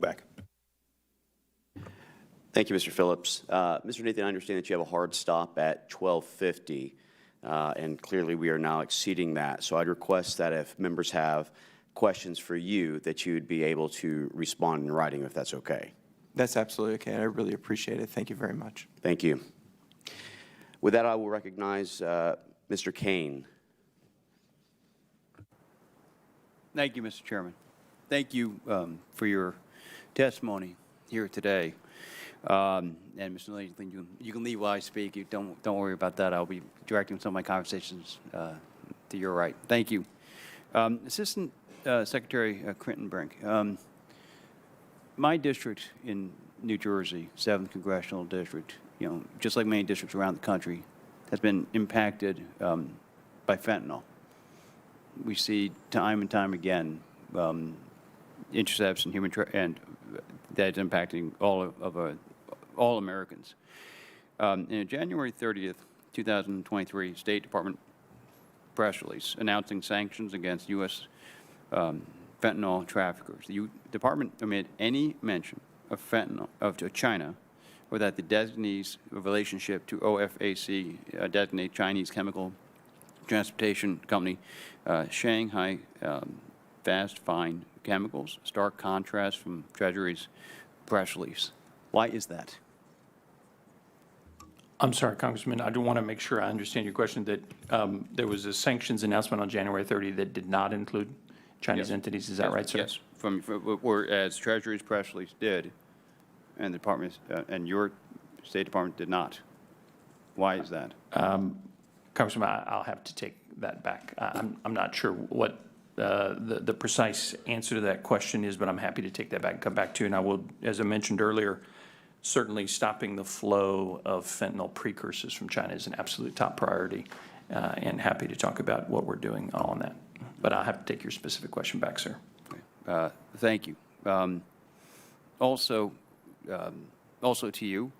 Back. Thank you, Mr. Phillips. Mr. Nathan, I understand that you have a hard stop at 12:50, and clearly we are now exceeding that. So I'd request that if members have questions for you, that you would be able to respond in writing, if that's okay. That's absolutely okay. I really appreciate it. Thank you very much. Thank you. With that, I will recognize Mr. Kane. Thank you, Mr. Chairman. Thank you for your testimony here today. And Mr. Nathan, you can leave while I speak. You don't worry about that. I'll be directing some of my conversations to your right. Thank you. Assistant Secretary Quentin Brink, my district in New Jersey, 7th Congressional District, just like many districts around the country, has been impacted by fentanyl. We see time and time again intercepts in human and that's impacting all Americans. In January 30th, 2023, State Department press release announcing sanctions against U.S. Fentanyl traffickers. The department omitted any mention of fentanyl to China, or that the designee's relationship to OFAC, designate Chinese chemical transportation company, Shanghai Fast Fine Chemicals, stark contrast from Treasury's press release. Why is that? I'm sorry, Congressman, I do want to make sure I understand your question, that there was a sanctions announcement on January 30 that did not include Chinese entities. Is that right, sir? Yes, whereas Treasury's press release did, and the department and your State Department did not. Why is that? Congressman, I'll have to take that back. I'm not sure what the precise answer to that question is, but I'm happy to take that back and come back to you. And I will, as I mentioned earlier, certainly stopping the flow of fentanyl precursors from China is an absolute top priority, and happy to talk about what we're doing on that. But I'll have to take your specific question back, sir. Thank you. Also to you,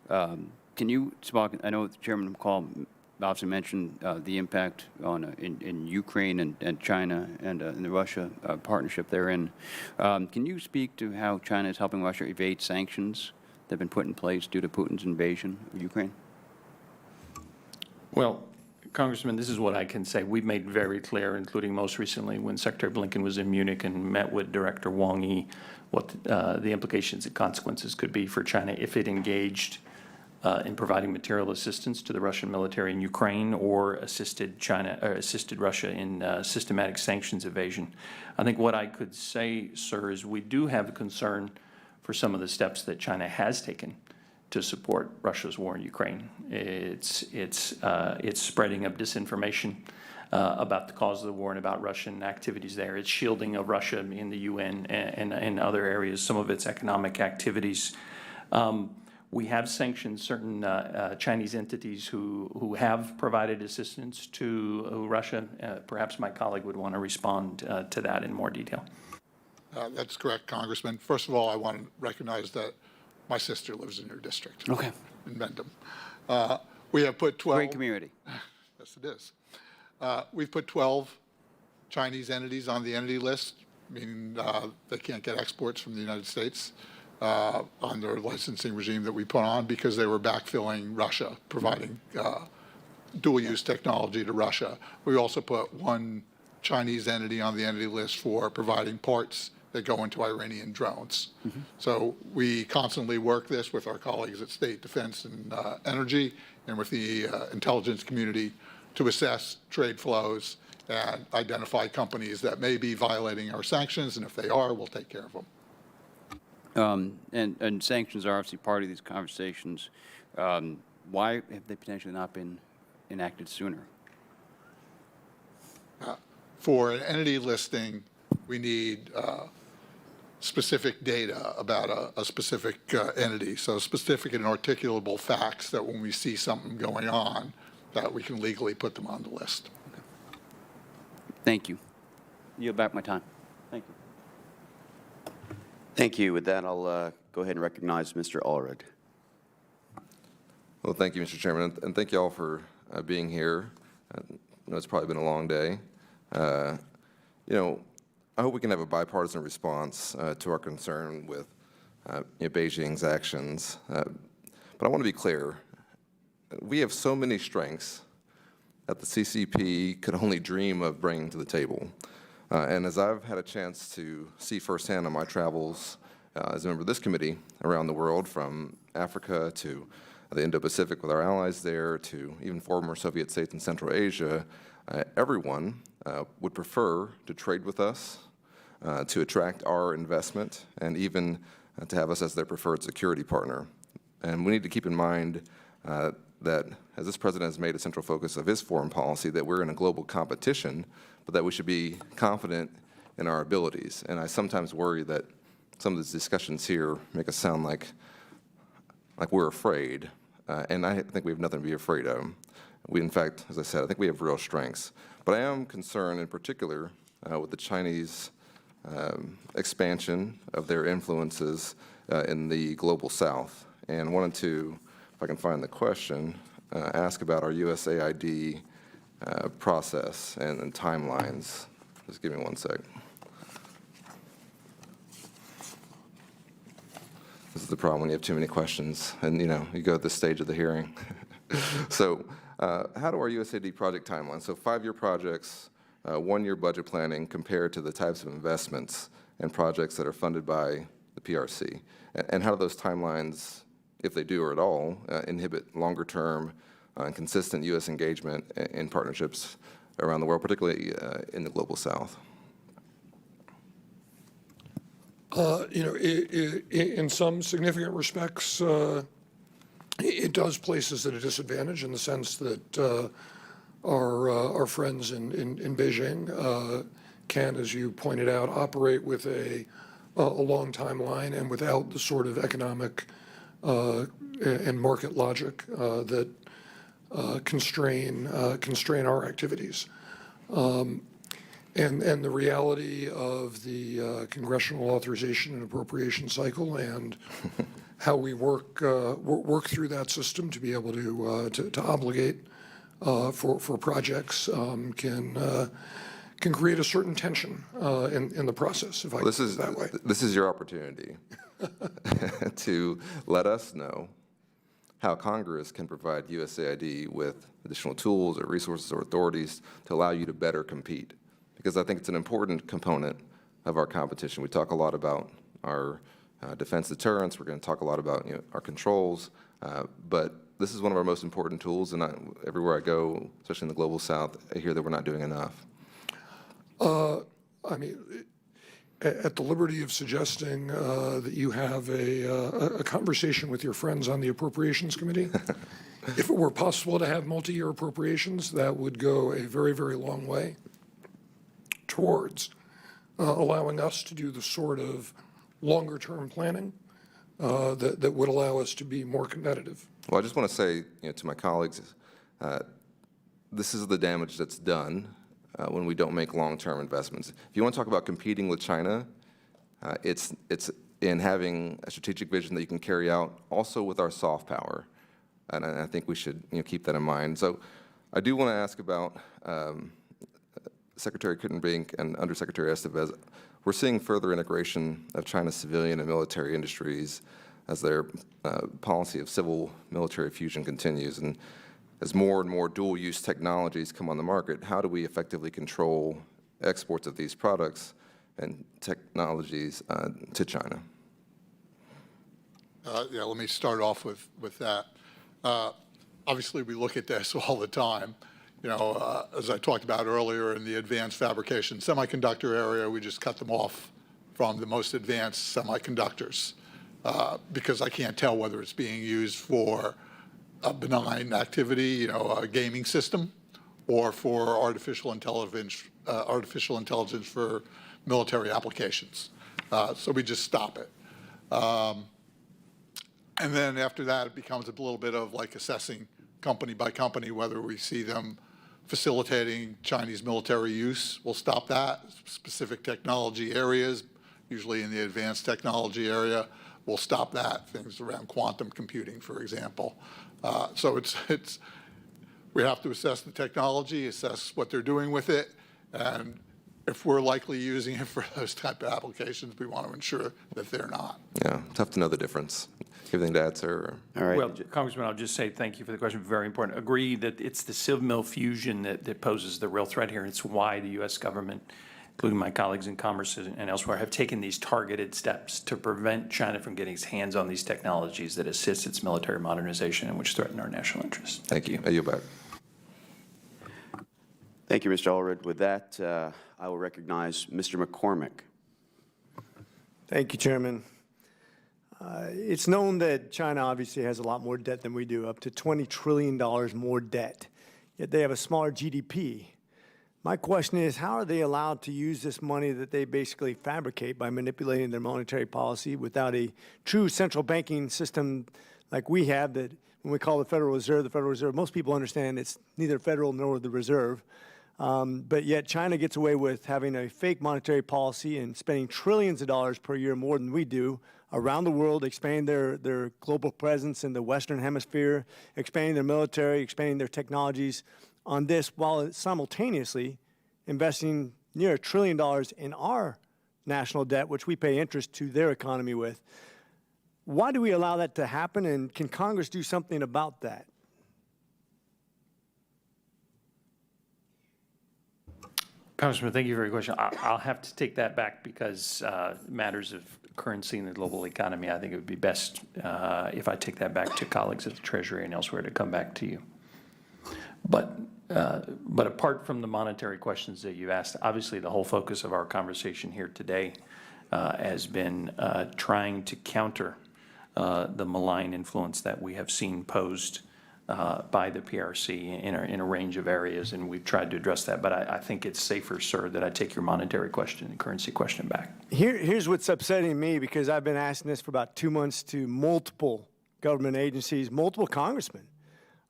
can you talk, I know Chairman McCall obviously mentioned the impact on in Ukraine and China and the Russia partnership therein. Can you speak to how China is helping Russia evade sanctions that have been put in place due to Putin's invasion of Ukraine? Well, Congressman, this is what I can say. We've made very clear, including most recently when Secretary Blinken was in Munich and met with Director Wang Yi, what the implications and consequences could be for China if it engaged in providing material assistance to the Russian military in Ukraine or assisted Russia in systematic sanctions evasion. I think what I could say, sir, is we do have a concern for some of the steps that China has taken to support Russia's war in Ukraine. It's spreading of disinformation about the cause of the war and about Russian activities there. It's shielding of Russia in the UN and other areas, some of its economic activities. We have sanctioned certain Chinese entities who have provided assistance to Russia. Perhaps my colleague would want to respond to that in more detail. That's correct, Congressman. First of all, I want to recognize that my sister lives in your district. Okay. In Mendham. We have put 12. Great community. Yes, it is. We've put 12 Chinese entities on the entity list, meaning they can't get exports from the United States on their licensing regime that we put on because they were backfilling Russia, providing dual-use technology to Russia. We also put one Chinese entity on the entity list for providing parts that go into Iranian drones. Mm-hmm. So we constantly work this with our colleagues at State Defense and Energy and with the intelligence community to assess trade flows and identify companies that may be violating our sanctions, and if they are, we'll take care of them. And sanctions are obviously part of these conversations. Why have they potentially not been enacted sooner? For an entity listing, we need specific data about a specific entity, so specific and articulable facts that when we see something going on, that we can legally put them on the list. Okay. Thank you. Yield back my time. Thank you. Thank you. With that, I'll go ahead and recognize Mr. Allred. Well, thank you, Mr. Chairman, and thank you all for being here. I know it's probably been a long day. You know, I hope we can have a bipartisan response to our concern with Beijing's actions. But I want to be clear. We have so many strengths that the CCP could only dream of bringing to the table. And as I've had a chance to see firsthand on my travels as a member of this committee around the world, from Africa to the Indo-Pacific with our allies there, to even former Soviet states in Central Asia, everyone would prefer to trade with us, to attract our investment, and even to have us as their preferred security partner. And we need to keep in mind that as this president has made a central focus of his foreign policy, that we're in a global competition, but that we should be confident in our abilities. And I sometimes worry that some of these discussions here make us sound like we're afraid, and I think we have nothing to be afraid of. We, in fact, as I said, I think we have real strengths. But I am concerned in particular with the Chinese expansion of their influences in the global south, and wanted to, if I can find the question, ask about our USAID process and timelines. Just give me one sec. This is the problem when you have too many questions and, you go at this stage of the hearing. So how do our USAID project timelines, so 5-year projects, 1-year budget planning, compare to the types of investments and projects that are funded by the PRC? And how do those timelines, if they do or at all, inhibit longer-term and consistent U.S. engagement in partnerships around the world, particularly in the global south? In some significant respects, it does place us at a disadvantage in the sense that our friends in Beijing can, as you pointed out, operate with a long timeline and without the sort of economic and market logic that constrain our activities. And the reality of the congressional authorization and appropriation cycle and how we work through that system to be able to obligate for projects can create a certain tension in the process, if I can put it that way. This is your opportunity to let us know how Congress can provide USAID with additional tools or resources or authorities to allow you to better compete. Because I think it's an important component of our competition. We talk a lot about our defense deterrence. We're going to talk a lot about our controls. But this is one of our most important tools, and everywhere I go, especially in the global south, I hear that we're not doing enough. I mean, at the liberty of suggesting that you have a conversation with your friends on the Appropriations Committee, if it were possible to have multi-year appropriations, that would go a very, very long way towards allowing us to do the sort of longer-term planning that would allow us to be more competitive. Well, I just want to say to my colleagues, this is the damage that's done when we don't make long-term investments. If you want to talk about competing with China, it's in having a strategic vision that you can carry out also with our soft power. And I think we should keep that in mind. So I do want to ask about Secretary Kuttenbrink and Undersecretary Estevez. We're seeing further integration of China's civilian and military industries as their policy of civil-military fusion continues. And as more and more dual-use technologies come on the market, how do we effectively control exports of these products and technologies to China? Yeah, let me start off with that. Obviously, we look at this all the time. As I talked about earlier in the advanced fabrication semiconductor area, we just cut them off from the most advanced semiconductors because I can't tell whether it's being used for a benign activity, a gaming system, or for artificial intelligence for military applications. So we just stop it. And then after that, it becomes a little bit of like assessing company by company whether we see them facilitating Chinese military use. We'll stop that. Specific technology areas, usually in the advanced technology area, we'll stop that. Things around quantum computing, for example. So we have to assess the technology, assess what they're doing with it, and if we're likely using it for those type of applications, we want to ensure that they're not. Yeah, tough to know the difference. Anything to add, sir? All right. Well, Congressman, I'll just say thank you for the question, very important. Agree that it's the civil fusion that poses the real threat here. It's why the U.S. government, including my colleagues in Commerce and elsewhere, have taken these targeted steps to prevent China from getting its hands on these technologies that assist its military modernization and which threaten our national interests. Thank you. I yield back. Thank you, Mr. Allred. With that, I will recognize Mr. McCormick. Thank you, Chairman. It's known that China obviously has a lot more debt than we do, up to $20 trillion more debt, yet they have a smaller GDP. My question is, how are they allowed to use this money that they basically fabricate by manipulating their monetary policy without a true central banking system like we have that when we call the Federal Reserve, most people understand it's neither federal nor the reserve. But yet China gets away with having a fake monetary policy and spending trillions of dollars per year more than we do around the world, expanding their global presence in the Western Hemisphere, expanding their military, expanding their technologies on this, while simultaneously investing near $1 trillion in our national debt, which we pay interest to their economy with. Why do we allow that to happen, and can Congress do something about that? Congressman, thank you for your question. I'll have to take that back because matters of currency in the global economy, I think it would be best if I take that back to colleagues at the Treasury and elsewhere to come back to you. But apart from the monetary questions that you asked, obviously the whole focus of our conversation here today has been trying to counter the malign influence that we have seen posed by the PRC in a range of areas, and we've tried to address that. But I think it's safer, sir, that I take your monetary question and currency question back. Here's what's upsetting me, because I've been asking this for about 2 months to multiple government agencies, multiple congressmen,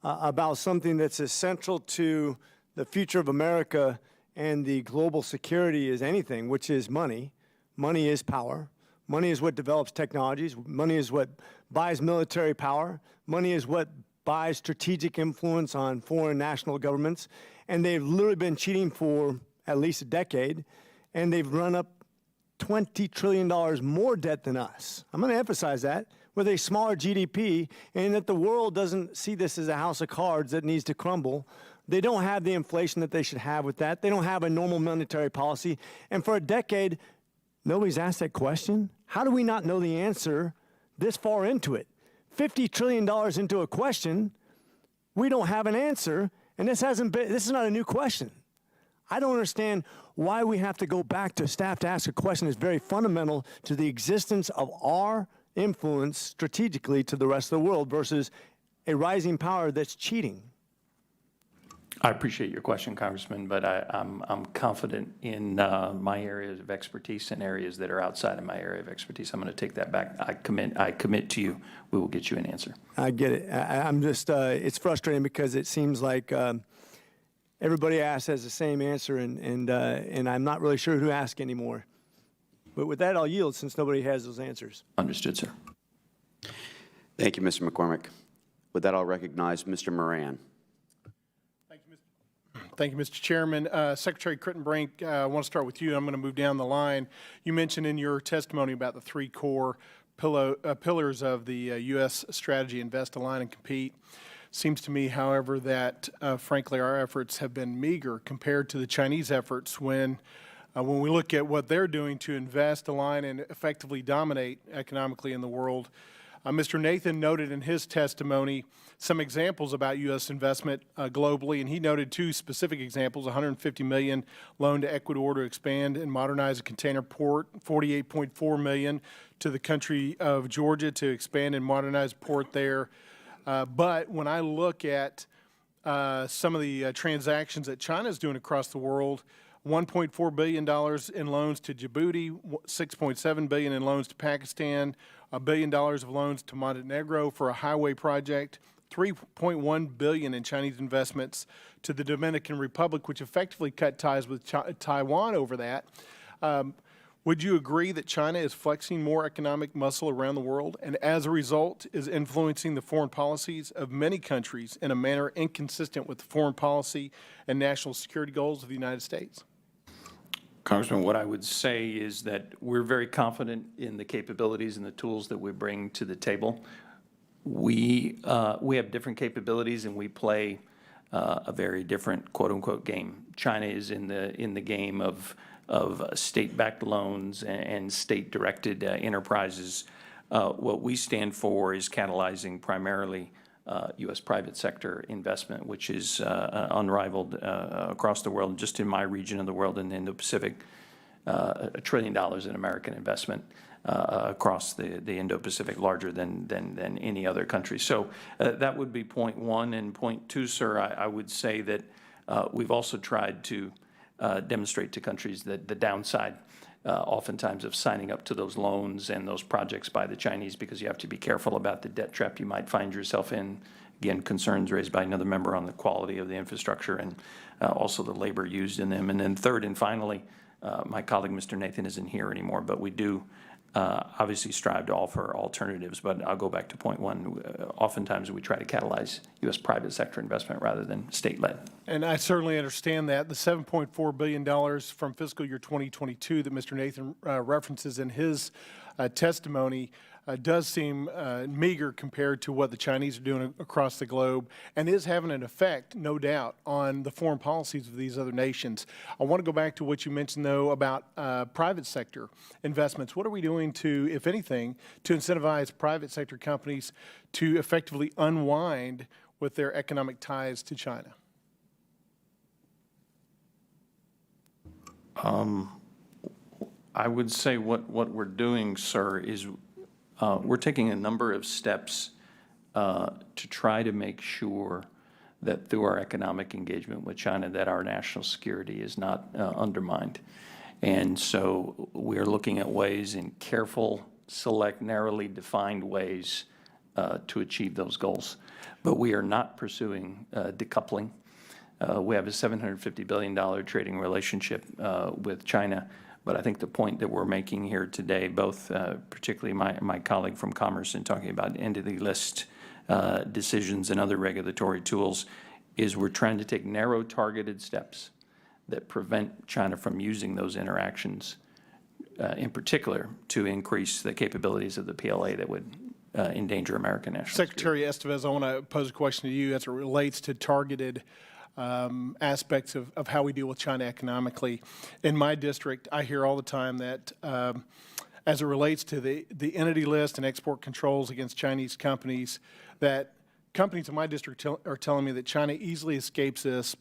about something that's essential to the future of America and the global security is anything, which is money. Money is power. Money is what develops technologies. Money is what buys military power. Money is what buys strategic influence on foreign national governments. And they've literally been cheating for at least a decade, and they've run up $20 trillion more debt than us. I'm going to emphasize that, with a smaller GDP, and that the world doesn't see this as a house of cards that needs to crumble. They don't have the inflation that they should have with that. They don't have a normal monetary policy. And for a decade, nobody's asked that question. How do we not know the answer this far into it? $50 trillion into a question, we don't have an answer, and this is not a new question. I don't understand why we have to go back to staff to ask a question that's very fundamental to the existence of our influence strategically to the rest of the world versus a rising power that's cheating. I appreciate your question, Congressman, but I'm confident in my areas of expertise and areas that are outside of my area of expertise. I'm going to take that back. I commit to you. We will get you an answer. I get it. I'm just, it's frustrating because it seems like everybody asks has the same answer, and I'm not really sure who to ask anymore. But with that, I'll yield since nobody has those answers. Understood, sir. Thank you, Mr. McCormick. With that, I'll recognize Mr. Moran. Thank you, Mr. Chairman. Secretary Crittenbrink, I want to start with you. I'm going to move down the line. You mentioned in your testimony about the three core pillars of the U.S. strategy: invest, align, and compete. Seems to me, however, that frankly our efforts have been meager compared to the Chinese efforts when we look at what they're doing to invest, align, and effectively dominate economically in the world. Mr. Nathan noted in his testimony some examples about U.S. investment globally, and he noted two specific examples: $150 million loan to Ecuador to expand and modernize a container port, $48.4 million to the country of Georgia to expand and modernize a port there. But when I look at some of the transactions that China is doing across the world, $1.4 billion in loans to Djibouti, $6.7 billion in loans to Pakistan, $1 billion of loans to Montenegro for a highway project, $3.1 billion in Chinese investments to the Dominican Republic, which effectively cut ties with Taiwan over that. Would you agree that China is flexing more economic muscle around the world and as a result is influencing the foreign policies of many countries in a manner inconsistent with the foreign policy and national security goals of the United States? Congressman, what I would say is that we're very confident in the capabilities and the tools that we bring to the table. We have different capabilities, and we play a very different quote-unquote game. China is in the game of state-backed loans and state-directed enterprises. What we stand for is catalyzing primarily U.S. private sector investment, which is unrivaled across the world. Just in my region of the world, in the Indo-Pacific, $1 trillion in American investment across the Indo-Pacific, larger than any other country. So that would be point one. And point two, sir, I would say that we've also tried to demonstrate to countries that the downside oftentimes of signing up to those loans and those projects by the Chinese, because you have to be careful about the debt trap you might find yourself in. Again, concerns raised by another member on the quality of the infrastructure and also the labor used in them. And then third and finally, my colleague, Mr. Nathan, isn't here anymore, but we do obviously strive to offer alternatives. But I'll go back to point one. Oftentimes we try to catalyze U.S. private sector investment rather than state-led. And I certainly understand that. The $7.4 billion from fiscal year 2022 that Mr. Nathan references in his testimony does seem meager compared to what the Chinese are doing across the globe, and is having an effect, no doubt, on the foreign policies of these other nations. I want to go back to what you mentioned, though, about private sector investments. What are we doing to, if anything, to incentivize private sector companies to effectively unwind with their economic ties to China? I would say what we're doing, sir, is we're taking a number of steps to try to make sure that through our economic engagement with China that our national security is not undermined. And so we're looking at ways in careful, select, narrowly defined ways to achieve those goals. But we are not pursuing decoupling. We have a $750 billion trading relationship with China. But I think the point that we're making here today, both particularly my colleague from Commerce in talking about entity list decisions and other regulatory tools, is we're trying to take narrow targeted steps that prevent China from using those interactions, in particular, to increase the capabilities of the PLA that would endanger American national security. Secretary Estevez, I want to pose a question to you as it relates to targeted aspects of how we deal with China economically. In my district, I hear all the time that as it relates to the entity list and export controls against Chinese companies, that companies in my district are telling me that China easily escapes these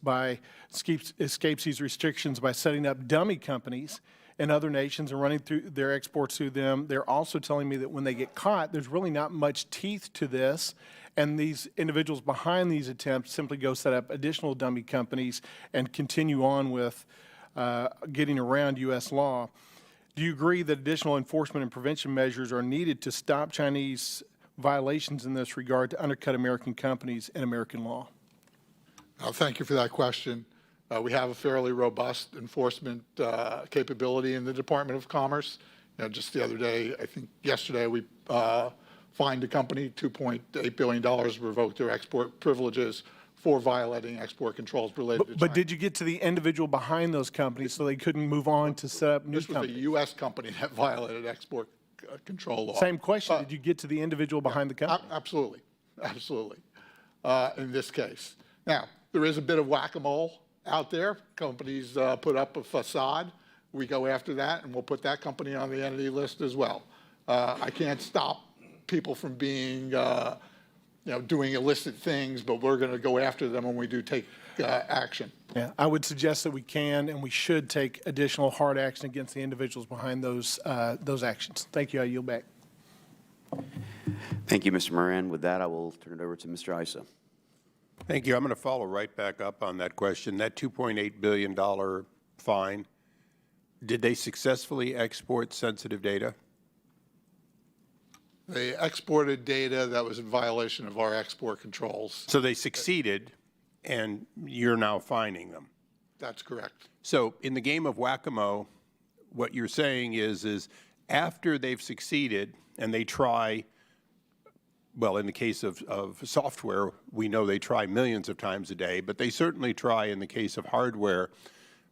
restrictions by setting up dummy companies in other nations and running through their exports through them. They're also telling me that when they get caught, there's really not much teeth to this, and these individuals behind these attempts simply go set up additional dummy companies and continue on with getting around U.S. law. Do you agree that additional enforcement and prevention measures are needed to stop Chinese violations in this regard to undercut American companies and American law? Thank you for that question. We have a fairly robust enforcement capability in the Department of Commerce. Just the other day, I think yesterday, we fined a company $2.8 billion, revoked their export privileges for violating export controls related to China. But did you get to the individual behind those companies so they couldn't move on to set up new This was companies? a U.S. company that violated export control law. Same question. Did you get to the individual behind the company? Absolutely. Absolutely. In this case. Now, there is a bit of whack-a-mole out there. Companies put up a facade. We go after that, and we'll put that company on the entity list as well. I can't stop people from being, doing illicit things, but we're going to go after them when we do take action. Yeah, I would suggest that we can and we should take additional hard action against the individuals behind those actions. Thank you. I yield back. Thank you, Mr. Moran. With that, I will turn it over to Mr. Issa. Thank you. I'm going to follow right back up on that question. That $2.8 billion fine, did they successfully export sensitive data? They exported data that was in violation of our export controls. So they succeeded, and you're now fining them. That's correct. So in the game of whack-a-mole, what you're saying is after they've succeeded and they try, well, in the case of software, we know they try millions of times a day, but they certainly try in the case of hardware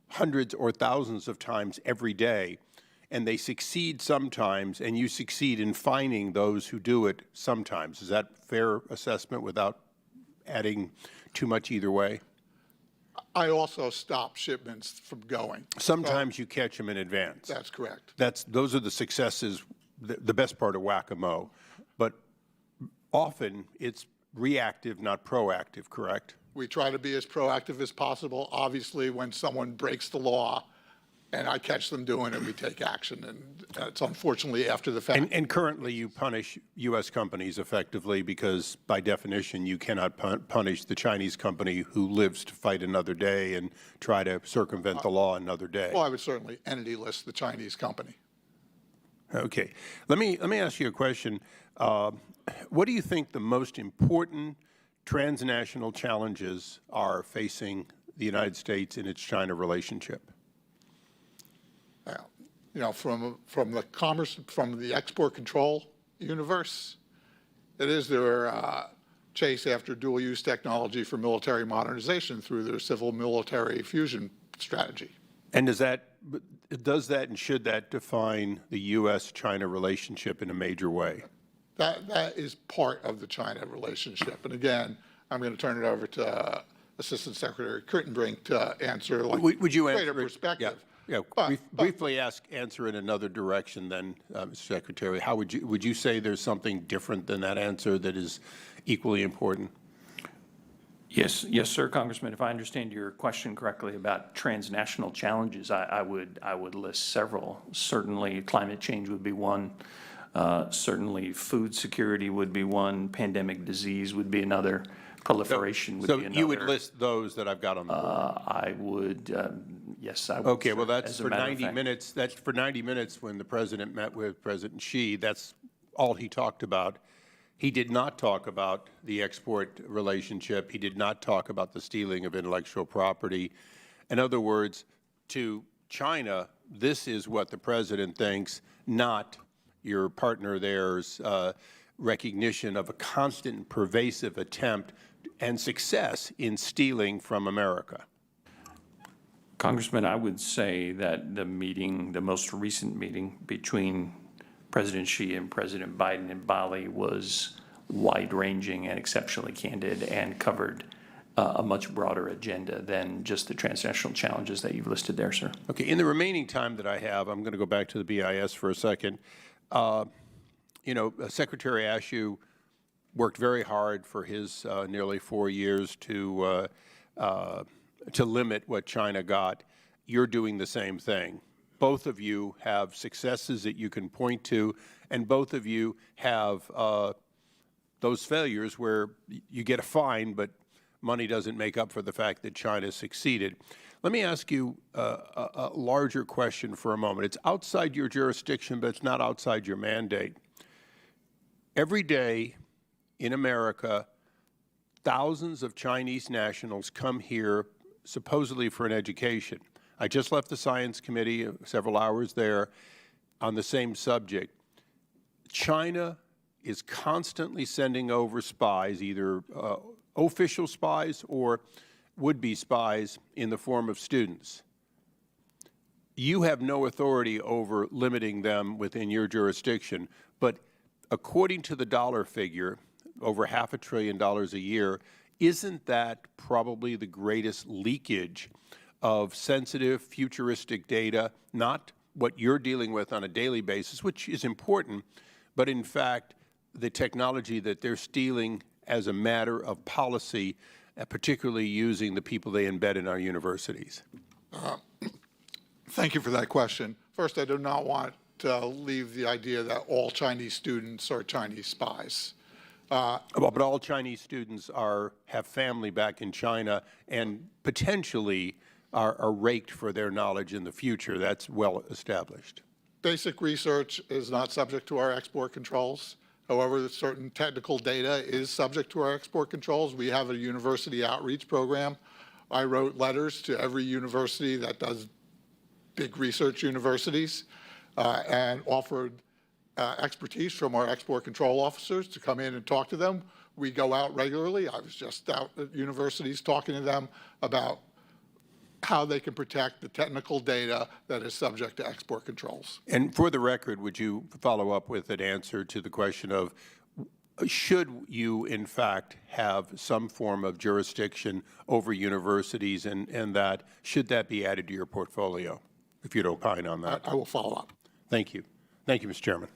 hundreds or thousands of times every day, and they succeed sometimes, and you succeed in finding those who do it sometimes. Is that fair assessment without adding too much either way? I also stop shipments from going. Sometimes you catch them in advance. That's correct. Those are the successes, the best part of whack-a-mole. But often it's reactive, not proactive, correct? We try to be as proactive as possible. Obviously, when someone breaks the law and I catch them doing it, we take action. And it's unfortunately after the fact. And currently you punish U.S. companies effectively because by definition you cannot punish the Chinese company who lives to fight another day and try to circumvent the law another day. Well, I would certainly entity list the Chinese company. Okay. Let me ask you a question. What do you think the most important transnational challenges are facing the United States in its China relationship? You know, from the commerce, from the export control universe, it is their chase after dual-use technology for military modernization through their civil-military fusion strategy. And does that and should that define the U.S.-China relationship in a major way? That is part of the China relationship. And again, I'm going to turn it over to Assistant Secretary Kritenbrink to answer like Would you greater answer it? perspective. Yeah. Briefly answer in another direction then, Mr. Secretary. How would you say there's something different than that answer that is equally important? Yes, sir, Congressman. If I understand your question correctly about transnational challenges, I would list several. Certainly, climate change would be one. Certainly, food security would be one. Pandemic disease would be another. Proliferation would be another. So you would list those that I've got on the board? I would, yes, I would. Okay, well, that's as a for matter of 90 fact. minutes. That's for 90 minutes when the President met with President Xi. That's all he talked about. He did not talk about the export relationship. He did not talk about the stealing of intellectual property. In other words, to China, this is what the President thinks, not your partner there's recognition of a constant and pervasive attempt and success in stealing from America. Congressman, I would say that the most recent meeting between President Xi and President Biden in Bali was wide-ranging and exceptionally candid and covered a much broader agenda than just the transnational challenges that you've listed there, sir. Okay, in the remaining time that I have, I'm going to go back to the BIS for a second. You know, Secretary Ashew worked very hard for his nearly 4 years to limit what China got. You're doing the same thing. Both of you have successes that you can point to, and both of you have those failures where you get a fine, but money doesn't make up for the fact that China succeeded. Let me ask you a larger question for a moment. It's outside your jurisdiction, but it's not outside your mandate. Every day in America, thousands of Chinese nationals come here supposedly for an education. I just left the Science Committee, several hours there, on the same subject. China is constantly sending over spies, either official spies or would-be spies in the form of students. You have no authority over limiting them within your jurisdiction, but according to the dollar figure, over $500 billion a year, isn't that probably the greatest leakage of sensitive, futuristic data, not what you're dealing with on a daily basis, which is important, but in fact, the technology that they're stealing as a matter of policy, particularly using the people they embed in our universities? Thank you for that question. First, I do not want to leave the idea that all Chinese students are Chinese spies. But all Chinese students have family back in China and potentially are raked for their knowledge in the future. That's well established. Basic research is not subject to our export controls. However, certain technical data is subject to our export controls. We have a university outreach program. I wrote letters to every university that does big research universities and offered expertise from our export control officers to come in and talk to them. We go out regularly. I was just out at universities talking to them about how they can protect the technical data that is subject to export controls. And for the record, would you follow up with an answer to the question of, should you, in fact, have some form of jurisdiction over universities, and that, should that be added to your portfolio, if you'd opine on that? I will follow up. Thank you. Thank you, Mr. Chairman.